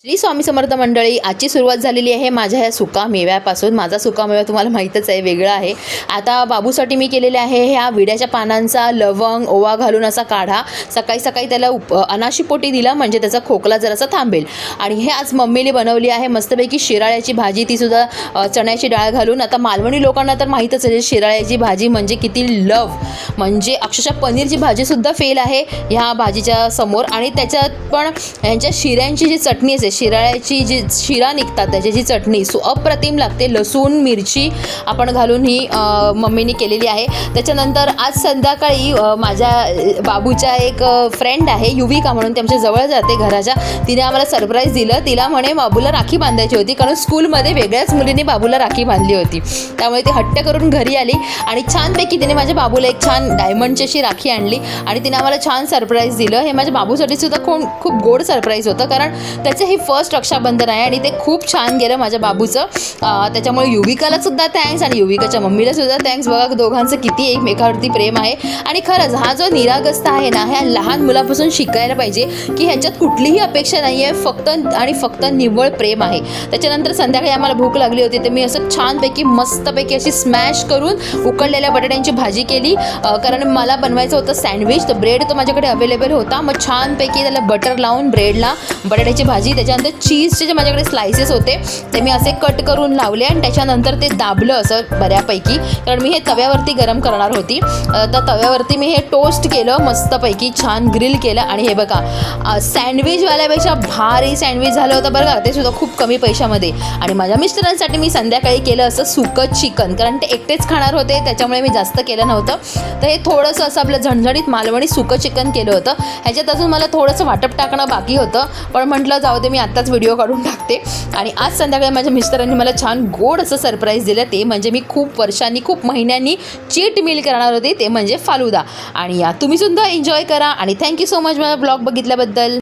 श्री स्वामी समर्थ मंडळी, आजची सुरुवात झालेली आहे माझ्या ह्या सुका मेव्यापासून. माझा सुका मेवा तुम्हाला माहीतच आहे, वेगळा आहे. आता बाबूसाठी मी केलेले आहे ह्या विड्याच्या पानांचा लवंग ओवा घालून असा काढा. सकाळी सकाळी त्याला अनाशीपोटी दिला म्हणजे त्याचा खोकला जरासा थांबेल. आणि हे आज मम्मीने बनवली आहे मस्तपैकी शिराळ्याची भाजी, तीसुद्धा चण्याची डाळ घालून. आता मालवणी लोकांना तर माहीतच आहे शिराळ्याची भाजी म्हणजे किती लव, म्हणजे अक्षरशः पनीरची भाजीसुद्धा फेल आहे ह्या भाजीच्या समोर. आणि त्याच्यात पण यांच्या शिऱ्यांची जी चटणी असते, शिराळ्याची जी शिरा निघतात त्याची जी चटणी अप्रतिम लागते. लसूण मिरची आपण घालून ही मम्मीनी केलेली आहे. त्याच्यानंतर आज संध्याकाळी माझ्या बाबूच्या एक फ्रेंड आहे युविका म्हणून, ती आमच्या जवळ जाते घराच्या. तिने आम्हाला सरप्राईज दिलं. तिला म्हणे बाबूला राखी बांधायची होती, कारण स्कूलमध्ये वेगळ्याच मुलीने बाबूला राखी बांधली होती. त्यामुळे ती हट्ट करून घरी आली आणि छानपैकी तिने माझ्या बाबूला एक छान डायमंडची अशी राखी आणली आणि तिने आम्हाला छान सरप्राईज दिलं. हे माझ्या बाबूसाठी सुद्धा खूप गोड सरप्राईज होतं, कारण त्याचं हे फर्स्ट रक्षाबंधन आहे आणि ते खूप छान गेलं माझ्या बाबूचं. त्याच्यामुळे युविकाला सुद्धा थँक्स आणि युविकाच्या मम्मीला सुद्धा थँक्स. बघा दोघांचं किती एकमेकावरती प्रेम आहे. आणि खरंच हा जो निरागसता आहे ना, ह्या लहान मुलापासून शिकायला पाहिजे की ह्याच्यात कुठलीही अपेक्षा नाही आहे, फक्त आणि फक्त निव्वळ प्रेम आहे. त्याच्यानंतर संध्याकाळी आम्हाला भूक लागली होती, तर मी असं छानपैकी मस्तपैकी अशी स्मॅश करून उकडलेल्या बटाट्यांची भाजी केली, कारण मला बनवायचं होतं सँडविच. तर ब्रेड तो माझ्याकडे अवेलेबल होता. मग छानपैकी त्याला बटर लावून ब्रेडला बटाट्याची भाजी, त्याच्यानंतर चीजचे जे माझ्याकडे स्लायसेस होते ते मी असे कट करून लावले आणि त्याच्यानंतर ते दाबलं असं बऱ्यापैकी, कारण मी हे तव्यावरती गरम करणार होती. तर तव्यावरती मी हे टोस्ट केलं मस्तपैकी, छान ग्रिल केलं. आणि हे बघा सँडविचवाल्यापेक्षा भारी सँडविच झालं होतं बरं का, ते सुद्धा खूप कमी पैशामध्ये. आणि माझ्या मिस्टरांसाठी मी संध्याकाळी केलं असं सुकं चिकन, कारण ते एकटेच खाणार होते त्याच्यामुळे मी जास्त केलं नव्हतं. तर हे थोडंसं असं आपलं झणझणीत मालवणी सुकं चिकन केलं होतं. ह्याच्यात अजून मला थोडंसं वाटप टाकणं बाकी होतं, पण म्हटलं जाऊ दे, मी आत्ताच व्हिडिओ काढून टाकते. आणि आज संध्याकाळी माझ्या मिस्टरांनी मला छान गोड असं सरप्राईज दिलं. ते म्हणजे मी खूप वर्षांनी खूप महिन्यांनी चीट मील करणार होते, ते म्हणजे फालुदा. आणि या तुम्ही सुद्धा एन्जॉय करा आणि थँक्यू सो मच माझा ब्लॉग बघितल्याबद्दल.